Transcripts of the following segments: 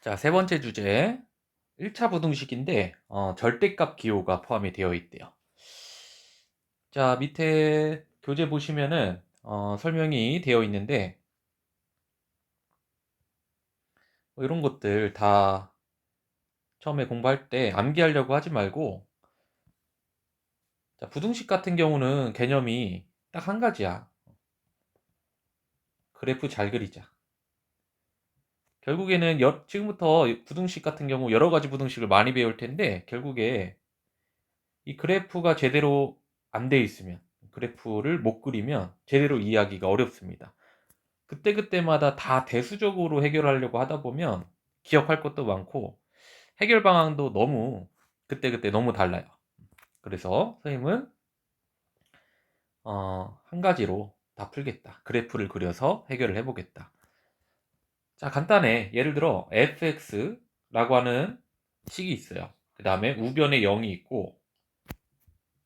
자, 세 번째 주제. 1차 부등식인데, 절대값 기호가 포함이 되어 있대요. 자, 밑에 교재 보시면은, 설명이 되어 있는데, 뭐 이런 것들 다 처음에 공부할 때 암기하려고 하지 말고, 자, 부등식 같은 경우는 개념이 딱 한 가지야. 그래프 잘 그리자. 결국에는 지금부터 부등식 같은 경우 여러 가지 부등식을 많이 배울 텐데, 결국에 이 그래프가 제대로 안 돼 있으면, 그래프를 못 그리면 제대로 이해하기가 어렵습니다. 그때그때마다 다 대수적으로 해결하려고 하다 보면 기억할 것도 많고 해결 방향도 너무 그때그때 너무 달라요. 그래서 선생님은 한 가지로 다 풀겠다. 그래프를 그려서 해결을 해보겠다. 자, 간단해. 예를 들어 fx라고 하는 식이 있어요. 그 다음에 우변에 0이 있고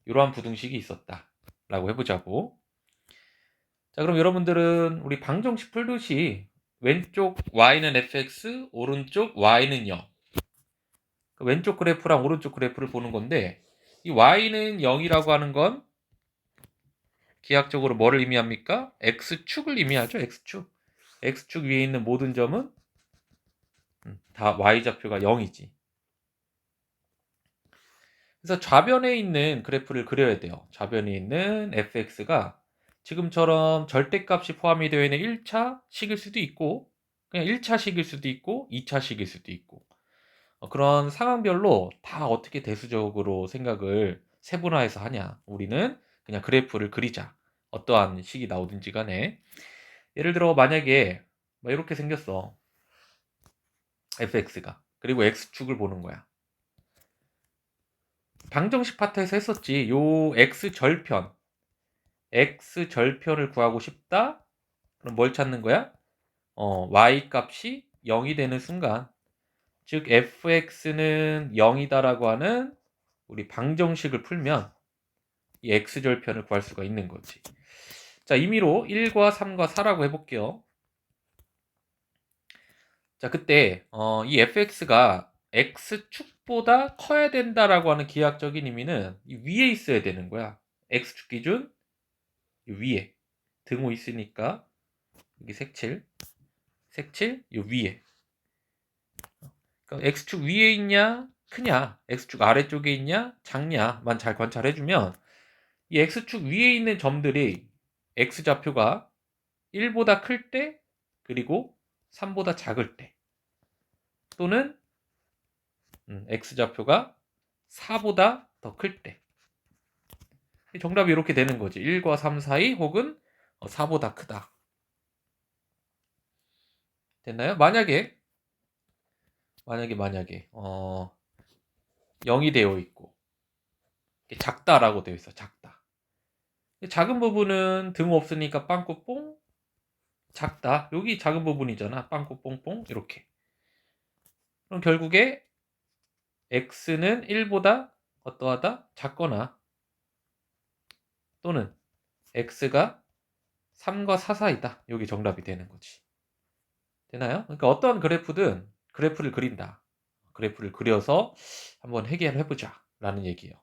이러한 부등식이 있었다 라고 해보자고. 자, 그럼 여러분들은 우리 방정식 풀듯이 왼쪽 y는 fx, 오른쪽 y는 0. 왼쪽 그래프랑 오른쪽 그래프를 보는 건데, 이 y는 0이라고 하는 건 기하학적으로 뭐를 의미합니까? x축을 의미하죠. x축. x축 위에 있는 모든 점은 다 y좌표가 0이지. 그래서 좌변에 있는 그래프를 그려야 돼요. 좌변에 있는 fx가 지금처럼 절대값이 포함이 되어 있는 1차식일 수도 있고 그냥 1차식일 수도 있고 2차식일 수도 있고 그런 상황별로 다 어떻게 대수적으로 생각을 세분화해서 하냐. 우리는 그냥 그래프를 그리자. 어떠한 식이 나오든지 간에. 예를 들어 만약에 뭐 이렇게 생겼어. fx가. 그리고 x축을 보는 거야. 방정식 파트에서 했었지. 요 x절편을 구하고 싶다. 그럼 뭘 찾는 거야? y 값이 0이 되는 순간 즉 fx는 0이다라고 하는 우리 방정식을 풀면 이 x절편을 구할 수가 있는 거지. 자, 임의로 1과 3과 4라고 해볼게요. 자, 그때 이 fx가 x축보다 커야 된다라고 하는 기하학적인 의미는 이 위에 있어야 되는 거야. x축 기준 이 위에 등호 있으니까 여기 색칠 이 위에. 그러니까 x축 위에 있냐 크냐 x축 아래쪽에 있냐 작냐만 잘 관찰해주면 이 x축 위에 있는 점들이 x좌표가 1보다 클 때, 그리고 3보다 작을 때, 또는 x좌표가 4보다 더 클 때. 정답이 이렇게 되는 거지. 1과 3 사이 혹은 4보다 크다. 됐나요? 만약에 0이 되어 있고 작다라고 되어 있어. 작다. 작은 부분은 등 없으니까 빵꾸뽕. 작다. 여기 작은 부분이잖아. 빵꾸뽕뽕 이렇게. 그럼 결국에 x는 1보다 어떠하다? 작거나 또는 x가 3과 4 사이다. 여기 정답이 되는 거지. 되나요? 그러니까 어떠한 그래프든 그래프를 그린다. 그래프를 그려서 한번 해결해보자 라는 얘기예요.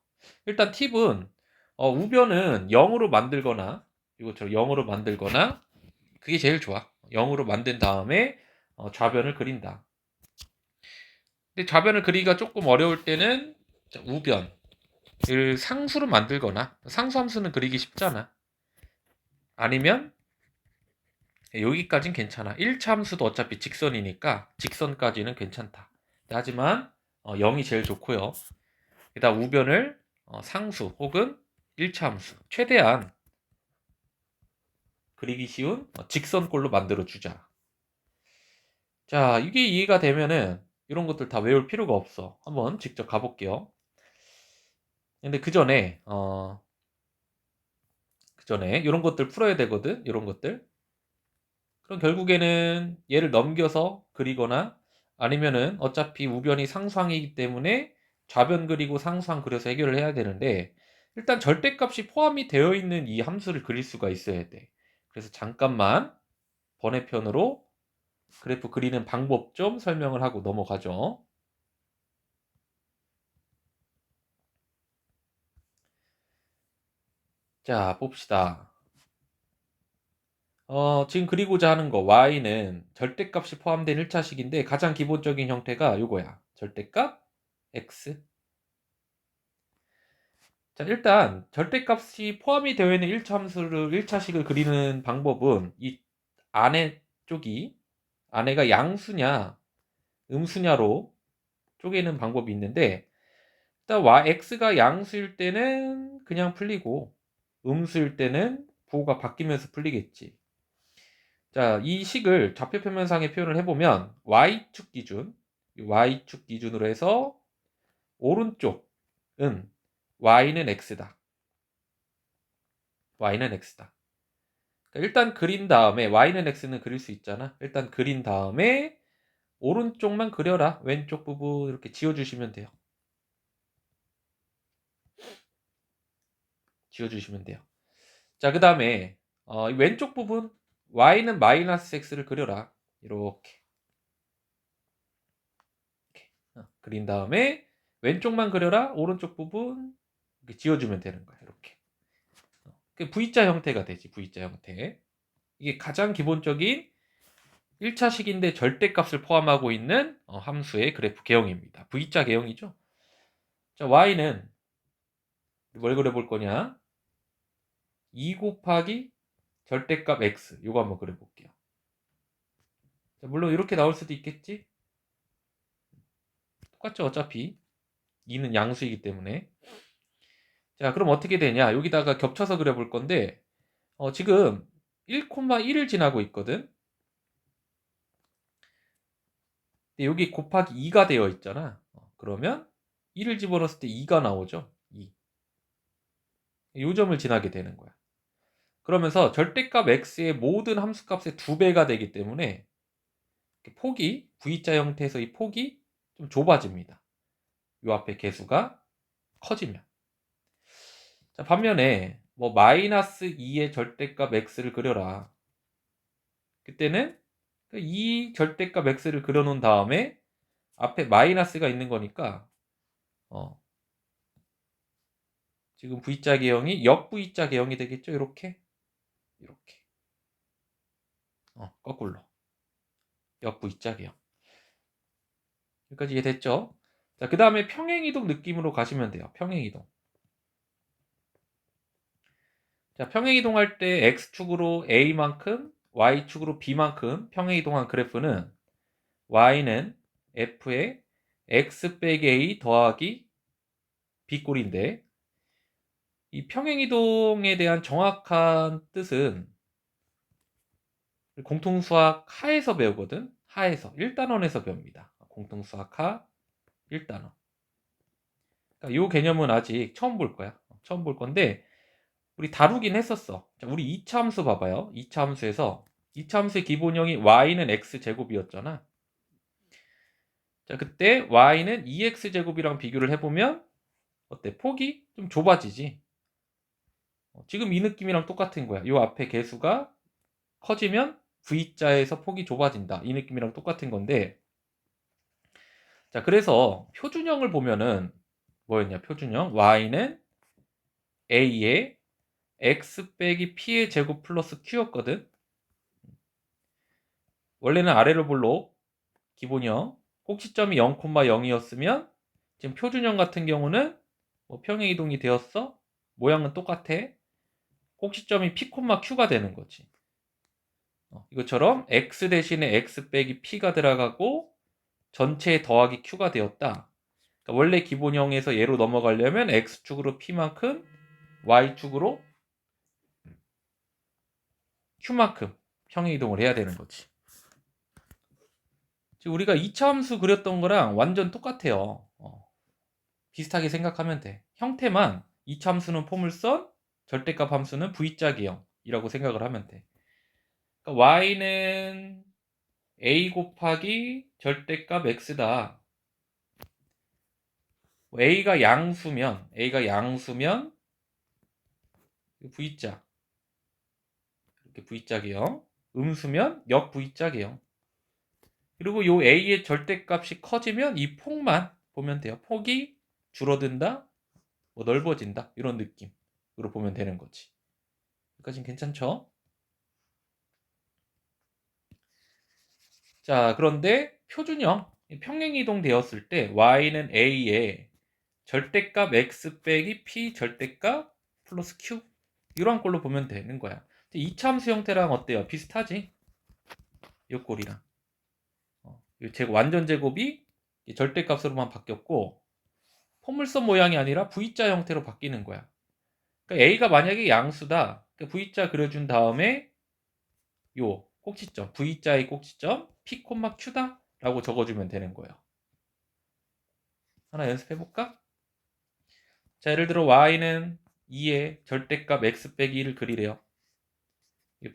일단 팁은 우변은 0으로 만들거나 이것처럼 0으로 만들거나 그게 제일 좋아. 0으로 만든 다음에 좌변을 그린다. 근데 좌변을 그리기가 조금 어려울 때는 우변을 상수로 만들거나 상수함수는 그리기 쉽잖아. 아니면 여기까진 괜찮아. 1차 함수도 어차피 직선이니까 직선까지는 괜찮다. 하지만 0이 제일 좋고요. 게다가 우변을 상수 혹은 1차 함수 최대한 그리기 쉬운 직선꼴로 만들어 주자. 자, 이게 이해가 되면은 이런 것들 다 외울 필요가 없어. 한번 직접 가볼게요. 근데 그 전에 이런 것들 풀어야 되거든. 이런 것들. 그럼 결국에는 얘를 넘겨서 그리거나 아니면은 어차피 우변이 상수항이기 때문에 좌변 그리고 상수항 그려서 해결을 해야 되는데 일단 절대값이 포함이 되어 있는 이 함수를 그릴 수가 있어야 돼. 그래서 잠깐만 번외편으로 그래프 그리는 방법 좀 설명을 하고 넘어가죠. 자, 봅시다. 지금 그리고자 하는 거 y는 절대값이 포함된 1차식인데 가장 기본적인 형태가 요거야. 절대값 x. 자, 일단 절대값이 포함이 되어 있는 1차식을 그리는 방법은 이 안에 쪽이 안에가 양수냐 음수냐로 쪼개는 방법이 있는데, 일단 x가 양수일 때는 그냥 풀리고 음수일 때는 부호가 바뀌면서 풀리겠지. 자, 이 식을 좌표표면상에 표현을 해보면 y축 기준, y축 기준으로 해서 오른쪽은 y는 x다. y는 x다. 그러니까 일단 그린 다음에 y는 x는 그릴 수 있잖아. 일단 그린 다음에 오른쪽만 그려라. 왼쪽 부분 이렇게 지워주시면 돼요. 지워주시면 돼요. 자, 그 다음에 왼쪽 부분 y는 마이너스 x를 그려라. 이렇게 그린 다음에 왼쪽만 그려라. 오른쪽 부분 이렇게 지워주면 되는 거야. 이렇게 V자 형태가 되지. V자 형태. 이게 가장 기본적인 1차식인데 절대값을 포함하고 있는 함수의 그래프 개형입니다. V자 개형이죠. 자, y는 뭘 그려볼 거냐? 2 곱하기 절대값 x. 이거 한번 그려볼게요. 자, 물론 이렇게 나올 수도 있겠지? 똑같죠, 어차피. 2는 양수이기 때문에. 자, 그럼 어떻게 되냐? 여기다가 겹쳐서 그려볼 건데, 지금 1,1을 지나고 있거든? 근데 여기 곱하기 2가 되어 있잖아. 그러면 1을 집어넣었을 때 2가 나오죠? 2. 이 점을 지나게 되는 거야. 그러면서 절대값 x의 모든 함수값의 2배가 되기 때문에 폭이, V자 형태에서 이 폭이 좀 좁아집니다. 요 앞에 개수가 커지면. 자, 반면에 뭐 마이너스 2의 절대값 x를 그려라. 그때는 이 절대값 x를 그려놓은 다음에 앞에 마이너스가 있는 거니까 지금 V자 개형이 역 V자 개형이 되겠죠. 이렇게 거꾸로 역 V자 개형. 여기까지 이해됐죠? 자, 그 다음에 평행이동 느낌으로 가시면 돼요. 평행이동. 자, 평행이동할 때 x축으로 a만큼 y축으로 b만큼 평행이동한 그래프는 y는 f의 x 빼기 a 더하기 b꼴인데, 이 평행이동에 대한 정확한 뜻은 공통수학 하에서 배우거든. 하에서 1단원에서 배웁니다. 공통수학 하 1단원. 그러니까 이 개념은 아직 처음 볼 거야. 처음 볼 건데 우리 다루긴 했었어. 자, 우리 2차 함수 봐봐요. 2차 함수에서 2차 함수의 기본형이 y는 x제곱이었잖아. 자, 그때 y는 2x제곱이랑 비교를 해보면 어때? 폭이 좀 좁아지지. 지금 이 느낌이랑 똑같은 거야. 이 앞에 개수가 커지면 V자에서 폭이 좁아진다. 이 느낌이랑 똑같은 건데, 자, 그래서 표준형을 보면은 뭐였냐? 표준형 y는 a의 x 빼기 p의 제곱 플러스 q였거든. 원래는 아래로 볼록 기본형 꼭지점이 0,0이었으면 지금 표준형 같은 경우는 뭐 평행이동이 되었어. 모양은 똑같아. 꼭지점이 p, q가 되는 거지. 이것처럼 x 대신에 x 빼기 p가 들어가고 전체에 더하기 q가 되었다. 그러니까 원래 기본형에서 얘로 넘어가려면 x축으로 p만큼 y축으로 q만큼 평행이동을 해야 되는 거지. 지금 우리가 2차 함수 그렸던 거랑 완전 똑같아요. 비슷하게 생각하면 돼. 형태만 2차 함수는 포물선, 절대값 함수는 V자 개형이라고 생각을 하면 돼. 그러니까 y는 a 곱하기 절대값 x다. a가 양수면 V자 이렇게 V자 개형, 음수면 역 V자 개형. 그리고 요 a의 절대값이 커지면 이 폭만 보면 돼요. 폭이 줄어든다, 뭐 넓어진다 이런 느낌으로 보면 되는 거지. 여기까지는 괜찮죠? 자, 그런데 표준형 평행이동 되었을 때 y는 a의 절대값 x 빼기 p 절대값 플러스 q 이런 꼴로 보면 되는 거야. 이차함수 형태랑 어때요? 비슷하지? 이 꼴이랑 완전 제곱이 절대값으로만 바뀌었고 포물선 모양이 아니라 V자 형태로 바뀌는 거야. 그러니까 A가 만약에 양수다. 그러니까 V자 그려준 다음에 요 꼭지점 V자의 꼭지점 P, Q다 라고 적어주면 되는 거예요. 하나 연습해볼까? 자, 예를 들어 Y는 2의 절대값 X 빼기 1을 그리래요.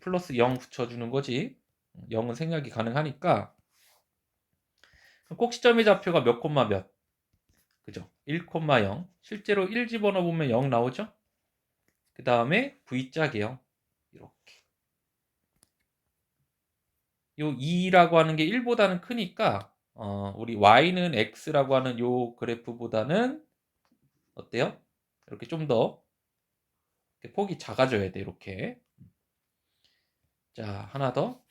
플러스 0 붙여주는 거지. 0은 생략이 가능하니까 꼭지점의 좌표가 몇 콤마 몇? 그죠? 1,0. 실제로 1 집어넣으면 0 나오죠? 그 다음에 V짝이에요. 이렇게. 요 2라고 하는 게 1보다는 크니까 우리 Y는 X라고 하는 요 그래프보다는 어때요? 이렇게 좀 더 폭이 작아져야 돼. 이렇게. 자, 하나 더.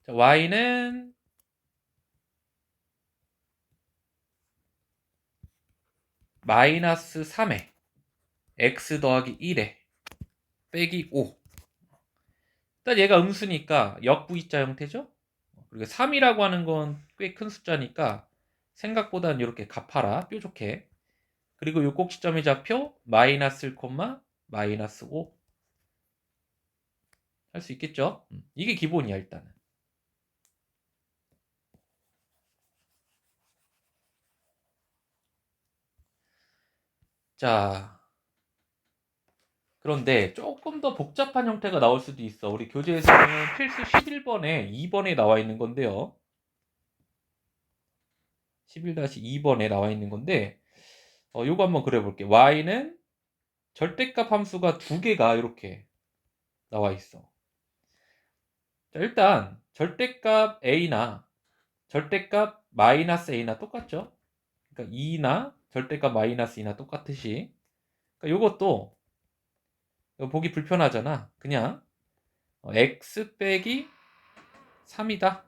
자, Y는 마이너스 3에 X 더하기 1에 빼기 5. 일단 얘가 음수니까 역V자 형태죠? 그리고 3이라고 하는 건 꽤 큰 숫자니까 생각보다는 이렇게 갚아라. 뾰족해. 그리고 이 꼭지점의 좌표 마이너스 1, 마이너스 5 할 수 있겠죠? 이게 기본이야 일단은. 자, 그런데 조금 더 복잡한 형태가 나올 수도 있어. 우리 교재에서는 필수 11번에 2번에 나와 있는 건데요. 11-2번에 나와 있는 건데 요거 한번 그려볼게. y는 절대값 함수가 두 개가 이렇게 나와 있어. 자, 일단 절대값 a나 절대값 마이너스 a나 똑같죠? 그러니까 2나 절대값 마이너스 2나 똑같듯이 그러니까 요것도 보기 불편하잖아. 그냥 x 빼기 3이다.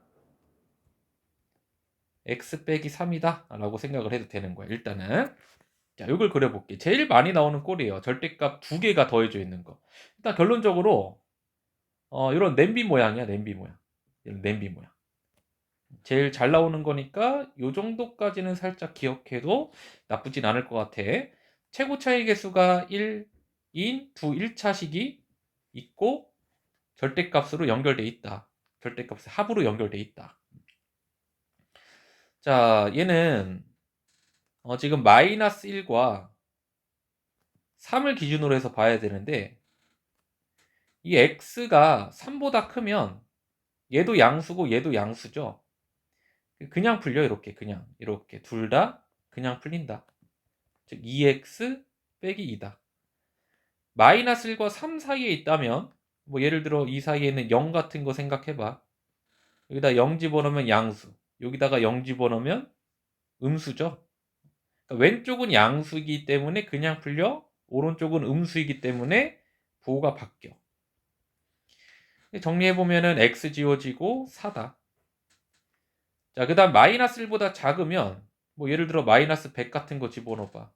x 빼기 3이다 라고 생각을 해도 되는 거야. 일단은 자, 이걸 그려볼게. 제일 많이 나오는 꼴이에요. 절대값 두 개가 더해져 있는 거. 일단 결론적으로 이런 냄비 모양이야. 냄비 모양. 이런 냄비 모양. 제일 잘 나오는 거니까 요 정도까지는 살짝 기억해도 나쁘진 않을 것 같아. 최고 차이 개수가 1인 두 1차식이 있고 절대값으로 연결돼 있다. 절대값의 합으로 연결돼 있다. 자, 얘는 지금 마이너스 1과 3을 기준으로 해서 봐야 되는데 이 x가 3보다 크면 얘도 양수고 얘도 양수죠. 그냥 풀려 이렇게 그냥 이렇게 둘 다 그냥 풀린다. 즉 2x 빼기 2다. 마이너스 1과 3 사이에 있다면 뭐 예를 들어 이 사이에는 0 같은 거 생각해봐. 여기다 0 집어넣으면 양수, 여기다가 0 집어넣으면 음수죠. 그러니까 왼쪽은 양수이기 때문에 그냥 풀려, 오른쪽은 음수이기 때문에 부호가 바뀌어. 정리해보면은 x 지워지고 4다. 자, 그 다음 마이너스 1보다 작으면 뭐 예를 들어 마이너스 100 같은 거 집어넣어봐.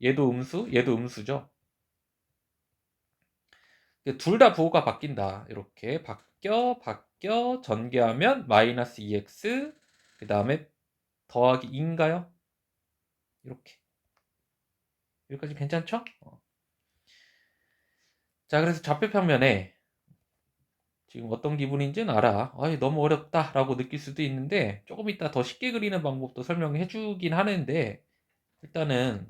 얘도 음수, 얘도 음수죠. 둘 다 부호가 바뀐다. 이렇게 바뀌어 전개하면 마이너스 2x 그 다음에 더하기 2인가요? 이렇게. 여기까지 괜찮죠? 자, 그래서 좌표평면에 지금 어떤 기분인지는 알아. 너무 어렵다 라고 느낄 수도 있는데 조금 이따 더 쉽게 그리는 방법도 설명해 주긴 하는데 일단은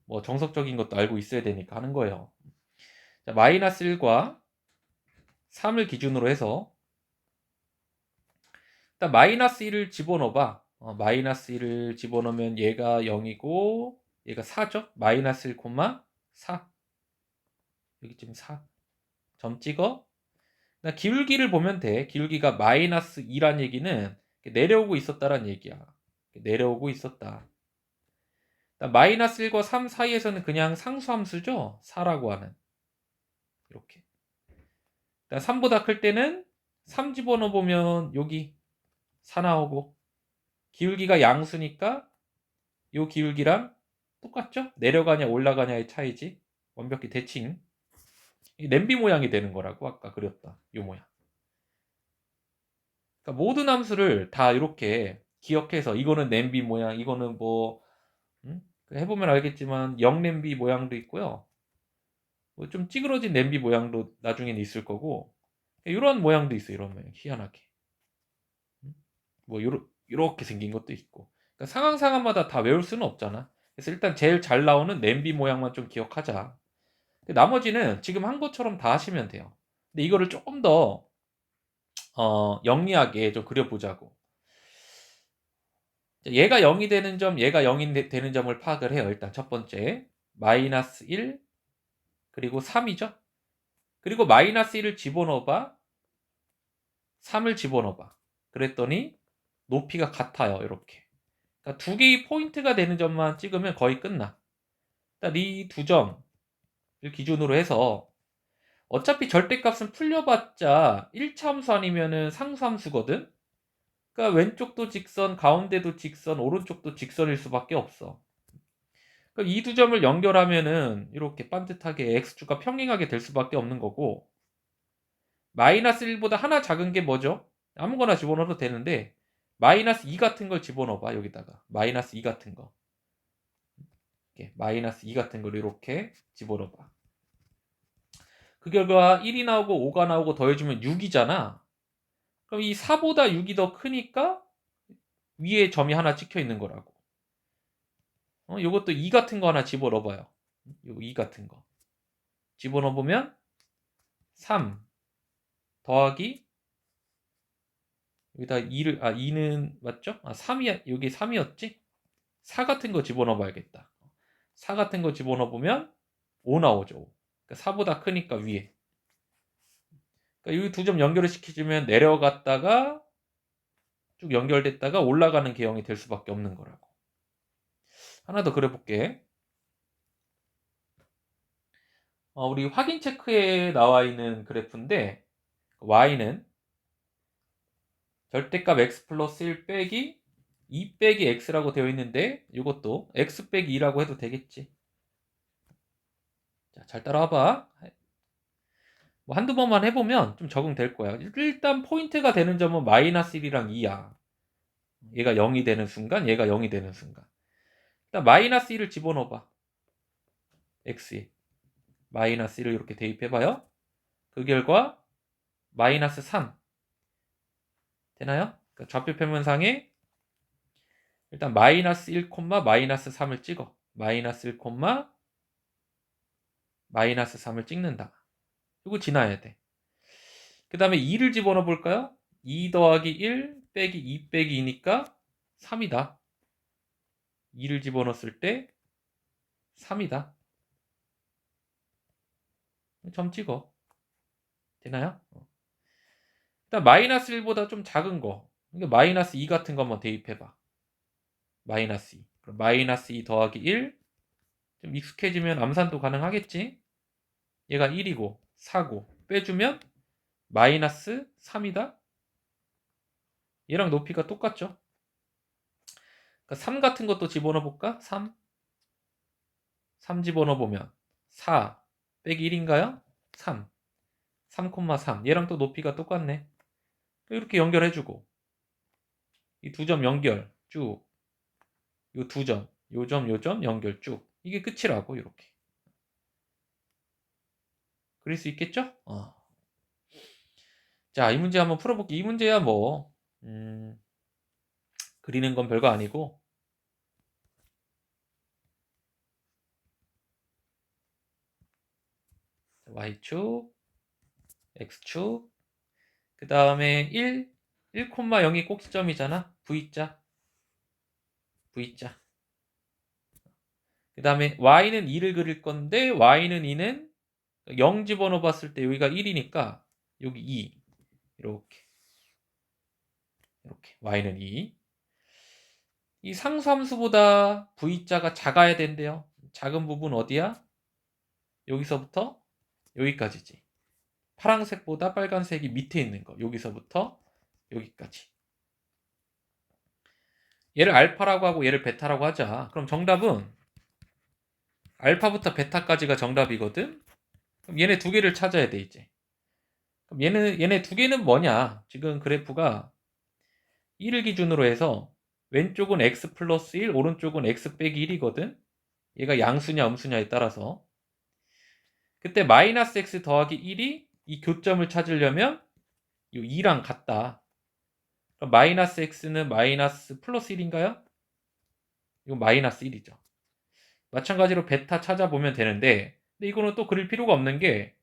뭐 정석적인 것도 알고 있어야 되니까 하는 거예요. 자, 마이너스 1과 3을 기준으로 해서 일단 마이너스 1을 집어넣어봐. 마이너스 1을 집어넣으면 얘가 0이고 얘가 4죠? 마이너스 1, 4 여기쯤 4 점 찍어. 기울기를 보면 돼. 기울기가 마이너스 2란 얘기는 내려오고 있었다란 얘기야. 내려오고 있었다. 마이너스 1과 3 사이에서는 그냥 상수함수죠. 4라고 하는. 이렇게. 3보다 클 때는 3 집어넣어 보면 여기 4 나오고, 기울기가 양수니까 요 기울기랑 똑같죠? 내려가냐 올라가냐의 차이지. 완벽히 대칭. 이 냄비 모양이 되는 거라고 아까 그렸다. 요 모양. 그러니까 모든 함수를 다 이렇게 기억해서 이거는 냄비 모양, 이거는 뭐 해보면 알겠지만 영냄비 모양도 있고요. 뭐 좀 찌그러진 냄비 모양도 나중에는 있을 거고, 이런 모양도 있어요. 이런 모양 희한하게. 뭐 요렇게 생긴 것도 있고. 그러니까 상황마다 다 외울 수는 없잖아. 그래서 일단 제일 잘 나오는 냄비 모양만 좀 기억하자. 나머지는 지금 한 것처럼 다 하시면 돼요. 근데 이거를 조금 더 영리하게 좀 그려보자고. 얘가 0이 되는 점, 얘가 0이 되는 점을 파악을 해요. 일단 첫 번째 마이너스 1 그리고 3이죠. 그리고 마이너스 1을 집어넣어봐, 3을 집어넣어봐. 그랬더니 높이가 같아요. 이렇게. 그러니까 두 개의 포인트가 되는 점만 찍으면 거의 끝나. 이 두 점을 기준으로 해서 어차피 절대값은 풀려봤자 1차 함수 아니면은 상수함수거든. 그러니까 왼쪽도 직선, 가운데도 직선, 오른쪽도 직선일 수밖에 없어. 그럼 이 두 점을 연결하면은 이렇게 반듯하게 x축과 평행하게 될 수밖에 없는 거고, 마이너스 1보다 하나 작은 게 뭐죠? 아무거나 집어넣어도 되는데 마이너스 2 같은 걸 집어넣어봐. 여기다가 마이너스 2 같은 거, 이렇게 마이너스 2 같은 걸 이렇게 집어넣어봐. 그 결과 1이 나오고 5가 나오고 더해주면 6이잖아. 그럼 이 4보다 6이 더 크니까 위에 점이 하나 찍혀 있는 거라고. 요것도 2 같은 거 하나 집어넣어봐요. 요 2 같은 거 집어넣어보면 3 더하기, 여기다 2는 맞죠? 3이, 여기 3이었지? 4 같은 거 집어넣어봐야겠다. 4 같은 거 집어넣어보면 5 나오죠. 그러니까 4보다 크니까 위에. 그러니까 이 두 점 연결을 시켜주면 내려갔다가 쭉 연결됐다가 올라가는 계형이 될 수밖에 없는 거라고. 하나 더 그려볼게. 우리 확인 체크에 나와 있는 그래프인데 y는 절대값 x 플러스 1 빼기 2 빼기 x라고 되어 있는데 이것도 x 빼기 2라고 해도 되겠지. 자, 잘 따라와봐. 뭐 한두 번만 해보면 좀 적응될 거야. 일단 포인트가 되는 점은 마이너스 1이랑 2야. 얘가 0이 되는 순간, 얘가 0이 되는 순간. 일단 마이너스 1을 집어넣어봐. x에 마이너스 1을 이렇게 대입해봐요. 그 결과 마이너스 3 되나요? 그러니까 좌표 표면상에 일단 마이너스 1, 마이너스 3을 찍어. 마이너스 1, 마이너스 3을 찍는다. 이거 지나야 돼. 그 다음에 2를 집어넣어 볼까요? 2 더하기 1 빼기 2 빼기 2니까 3이다. 2를 집어넣었을 때 3이다. 점 찍어. 되나요? 일단 마이너스 1보다 좀 작은 거. 그러니까 마이너스 2 같은 거 한번 대입해봐. 마이너스 2. 그럼 마이너스 2 더하기 1. 좀 익숙해지면 암산도 가능하겠지? 얘가 1이고 4고 빼주면 마이너스 3이다. 얘랑 높이가 똑같죠? 그러니까 3 같은 것도 집어넣어 볼까? 3 집어넣어 보면 4 빼기 1인가요? 3 3,3. 얘랑 또 높이가 똑같네. 이렇게 연결해주고 이 두 점 연결 쭉, 요 두 점, 요 점, 요 점 연결 쭉. 이게 끝이라고. 이렇게 그릴 수 있겠죠? 자, 이 문제 한번 풀어볼게. 이 문제야 뭐 그리는 건 별거 아니고, y축, x축, 그 다음에 1,0이 꼭지점이잖아. v자. 그 다음에 y는 2를 그릴 건데 y는 2는 0 집어넣어 봤을 때 여기가 1이니까 여기 2. 이렇게 y는 2. 이 상수함수보다 v자가 작아야 된대요. 작은 부분 어디야? 여기서부터 여기까지지. 파란색보다 빨간색이 밑에 있는 거. 여기서부터 여기까지. 얘를 알파라고 하고 얘를 베타라고 하자. 그럼 정답은 알파부터 베타까지가 정답이거든. 그럼 얘네 두 개를 찾아야 돼 이제. 그럼 얘네 두 개는 뭐냐? 지금 그래프가 1을 기준으로 해서 왼쪽은 x 플러스 1, 오른쪽은 x 빼기 1이거든. 얘가 양수냐 음수냐에 따라서. 그때 마이너스 x 더하기 1이 이 교점을 찾으려면 이 2랑 같다. 그럼 마이너스 x는 마이너스 플러스 1인가요? 이건 마이너스 1이죠. 마찬가지로 베타 찾아보면 되는데, 근데 이거는 또 그릴 필요가 없는 게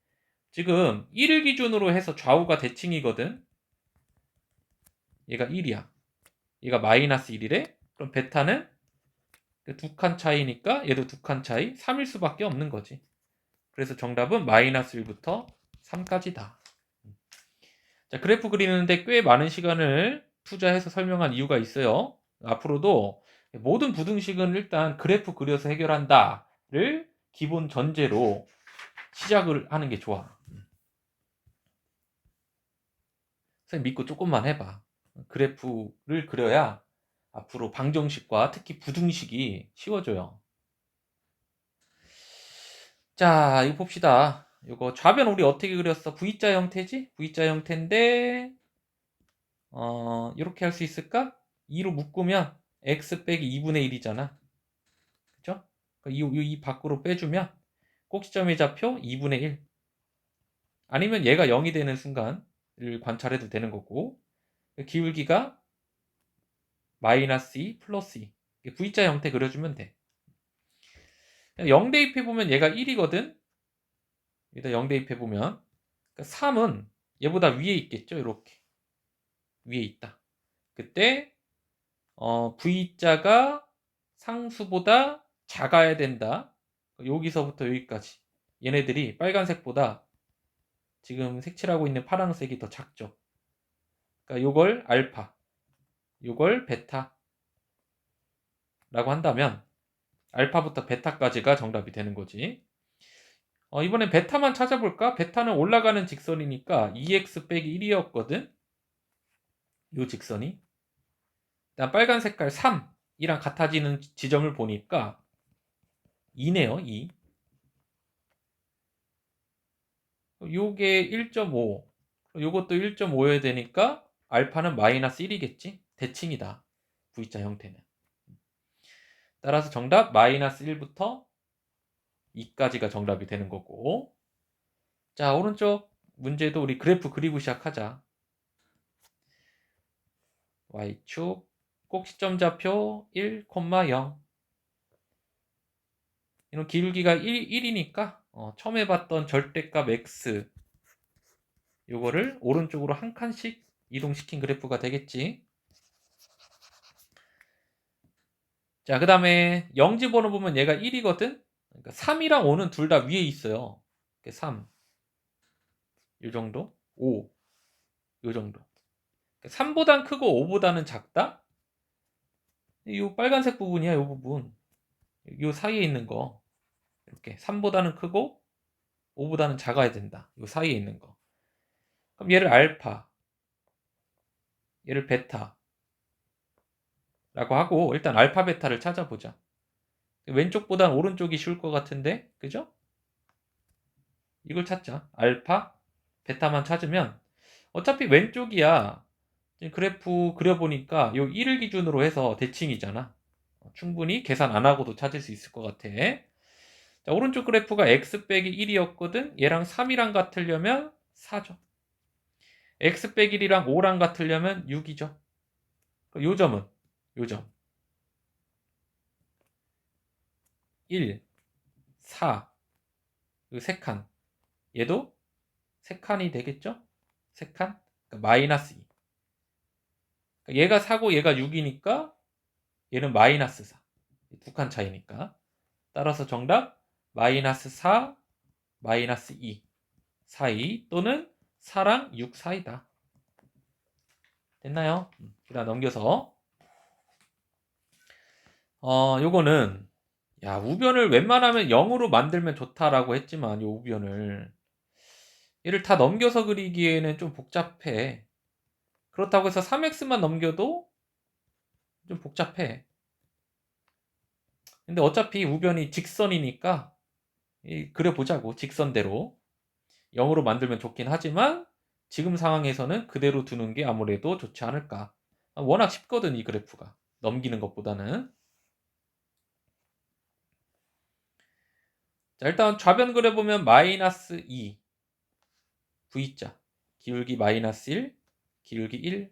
지금 1을 기준으로 해서 좌우가 대칭이거든. 얘가 1이야. 얘가 마이너스 1이래. 그럼 베타는 두 칸 차이니까 얘도 두 칸 차이 3일 수밖에 없는 거지. 그래서 정답은 마이너스 1부터 3까지다. 자, 그래프 그리는데 꽤 많은 시간을 투자해서 설명한 이유가 있어요. 앞으로도 모든 부등식은 일단 그래프 그려서 해결한다를 기본 전제로 시작을 하는 게 좋아. 선생님 믿고 조금만 해봐. 그래프를 그려야 앞으로 방정식과 특히 부등식이 쉬워져요. 자, 이거 봅시다. 이거 좌변 우리 어떻게 그렸어? V자 형태지? V자 형태인데 이렇게 할 수 있을까? 2로 묶으면 x 빼기 2분의 1이잖아. 그죠? 이 밖으로 빼주면 꼭지점의 좌표 2분의 1. 아니면 얘가 0이 되는 순간을 관찰해도 되는 거고, 기울기가 마이너스 2 플러스 2. V자 형태 그려주면 돼. 0 대입해보면 얘가 1이거든? 여기다 0 대입해보면 3은 얘보다 위에 있겠죠? 이렇게 위에 있다. 그때 V자가 상수보다 작아야 된다. 여기서부터 여기까지. 얘네들이 빨간색보다 지금 색칠하고 있는 파란색이 더 작죠. 그러니까 요걸 알파, 요걸 베타라고 한다면 알파부터 베타까지가 정답이 되는 거지. 이번엔 베타만 찾아볼까? 베타는 올라가는 직선이니까 2x 빼기 1이었거든. 요 직선이. 일단 빨간 색깔 3이랑 같아지는 지점을 보니까 2네요. 2. 요게 1.5. 요것도 1.5여야 되니까 알파는 마이너스 1이겠지? 대칭이다. V자 형태는. 따라서 정답 마이너스 1부터 2까지가 정답이 되는 거고. 자, 오른쪽 문제도 우리 그래프 그리고 시작하자. Y축 꼭지점 좌표 1,0. 이런 기울기가 1이니까 처음 해봤던 절대값 x 요거를 오른쪽으로 한 칸씩 이동시킨 그래프가 되겠지. 자, 그 다음에 0 집어넣으면 얘가 1이거든. 그러니까 3이랑 5는 둘 다 위에 있어요. 3 요 정도, 5 요 정도. 3보단 크고 5보다는 작다. 이 빨간색 부분이야. 이 부분. 이 사이에 있는 거. 이렇게 3보다는 크고 5보다는 작아야 된다. 이 사이에 있는 거. 그럼 얘를 알파, 얘를 베타 라고 하고 일단 알파 베타를 찾아보자. 왼쪽보단 오른쪽이 쉬울 것 같은데, 그죠? 이걸 찾자. 알파 베타만 찾으면 어차피 왼쪽이야. 그래프 그려보니까 요 1을 기준으로 해서 대칭이잖아. 충분히 계산 안 하고도 찾을 수 있을 것 같아. 자, 오른쪽 그래프가 x 빼기 1이었거든. 얘랑 3이랑 같으려면 4죠. x 빼기 1이랑 5랑 같으려면 6이죠. 요 점은 요 점 1, 4, 요 3칸. 얘도 3칸이 되겠죠? 3칸? 그러니까 마이너스 2. 그러니까 얘가 4고 얘가 6이니까 얘는 마이너스 4. 두 칸 차이니까. 따라서 정답 마이너스 4, 마이너스 2 사이 또는 4랑 6 사이다. 됐나요? 그다음 넘겨서 요거는 야 우변을 웬만하면 0으로 만들면 좋다라고 했지만 요 우변을 얘를 다 넘겨서 그리기에는 좀 복잡해. 그렇다고 해서 3x만 넘겨도 좀 복잡해. 근데 어차피 우변이 직선이니까 그려보자고. 직선대로 0으로 만들면 좋긴 하지만 지금 상황에서는 그대로 두는 게 아무래도 좋지 않을까. 워낙 쉽거든 이 그래프가. 넘기는 것보다는. 자 일단 좌변 그려보면 마이너스 2 V자 기울기 마이너스 1 기울기 1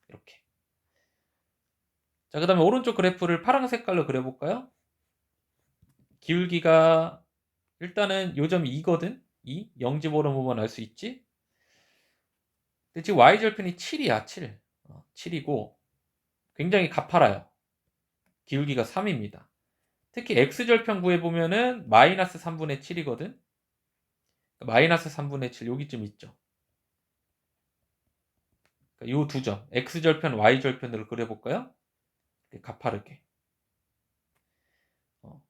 이렇게. 자 그 다음에 오른쪽 그래프를 파란 색깔로 그려볼까요? 기울기가 일단은 요점이 2거든. 2 0 집어넣으면 알 수 있지. 근데 지금 y절편이 7이야 7 7이고 굉장히 가파라요. 기울기가 3입니다. 특히 x절편 구해보면은 마이너스 3분의 7이거든. 마이너스 3분의 7 여기쯤 있죠. 요 두 점 x절편 y절편으로 그려볼까요? 가파르게.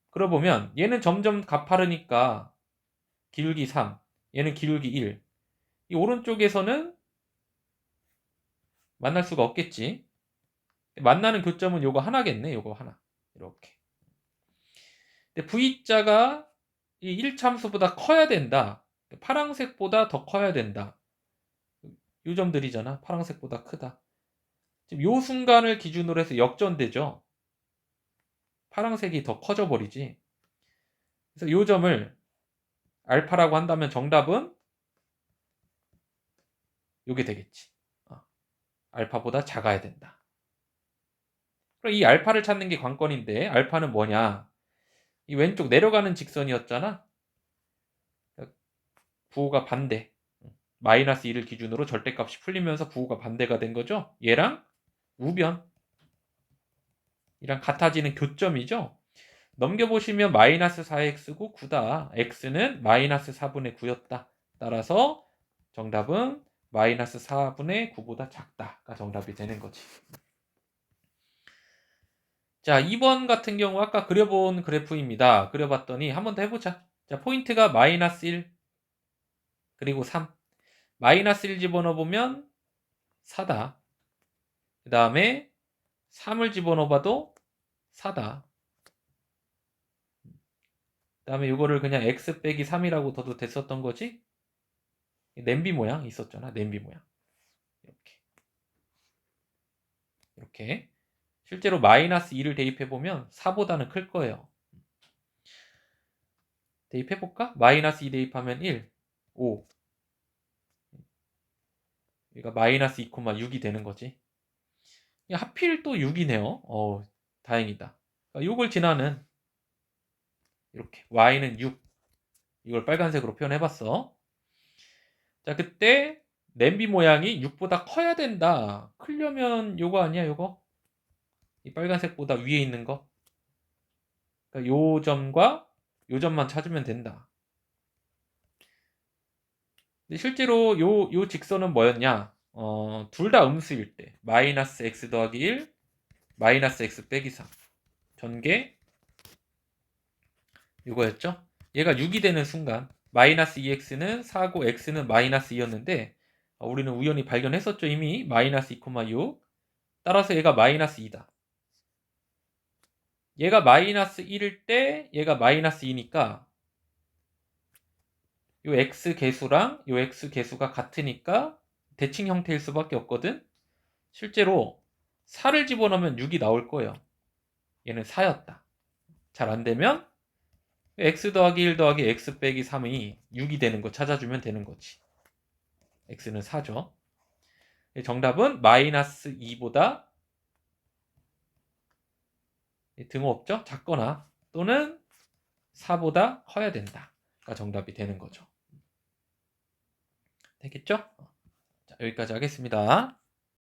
그려보면 얘는 점점 가파르니까 기울기 3 얘는 기울기 1 이 오른쪽에서는 만날 수가 없겠지. 만나는 교점은 요거 하나겠네. 요거 하나 이렇게. 근데 V자가 이 1참수보다 커야 된다. 파란색보다 더 커야 된다. 요 점들이잖아. 파란색보다 크다. 지금 요 순간을 기준으로 해서 역전되죠. 파란색이 더 커져 버리지. 그래서 요 점을 알파라고 한다면 정답은 요게 되겠지. 알파보다 작아야 된다. 그럼 이 알파를 찾는 게 관건인데 알파는 뭐냐? 이 왼쪽 내려가는 직선이었잖아. 부호가 반대. 마이너스 2를 기준으로 절대값이 풀리면서 부호가 반대가 된 거죠. 얘랑 우변 이랑 같아지는 교점이죠. 넘겨보시면 마이너스 4x고 9다. x는 마이너스 4분의 9였다. 따라서 정답은 마이너스 4분의 9보다 작다가 정답이 되는 거지. 자 2번 같은 경우 아까 그려본 그래프입니다. 그려봤더니 한 번 더 해보자. 자 포인트가 마이너스 1 그리고 3 마이너스 1 집어넣어보면 4다. 그 다음에 3을 집어넣어봐도 4다. 그 다음에 이거를 그냥 x 빼기 3이라고 둬도 됐었던 거지. 냄비 모양 있었잖아. 냄비 모양. 이렇게 실제로 마이너스 2를 대입해보면 4보다는 클 거예요. 대입해볼까? 마이너스 2 대입하면 1 5 그러니까 마이너스 2,6이 되는 거지. 하필 또 6이네요. 다행이다. 그러니까 6을 지나는 이렇게 y는 6 이걸 빨간색으로 표현해봤어. 자 그때 냄비 모양이 6보다 커야 된다. 크려면 요거 아니야 요거? 이 빨간색보다 위에 있는 거. 그러니까 요 점과 요 점만 찾으면 된다. 근데 실제로 요 직선은 뭐였냐? 둘 다 음수일 때 마이너스 x 더하기 1 마이너스 x 빼기 3 전개 이거였죠? 얘가 6이 되는 순간 마이너스 2x는 4고 x는 마이너스 2였는데 우리는 우연히 발견했었죠 이미 마이너스 2,6 따라서 얘가 마이너스 2다. 얘가 마이너스 1일 때 얘가 마이너스 2니까 요 x 개수랑 요 x 개수가 같으니까 대칭 형태일 수밖에 없거든. 실제로 4를 집어넣으면 6이 나올 거예요. 얘는 4였다. 잘 안되면 x 더하기 1 더하기 x 빼기 3이 6이 되는 거 찾아주면 되는 거지. x는 4죠. 정답은 마이너스 2보다 등호없죠? 작거나 또는 4보다 커야 된다가 정답이 되는 거죠. 되겠죠? 자, 여기까지 하겠습니다.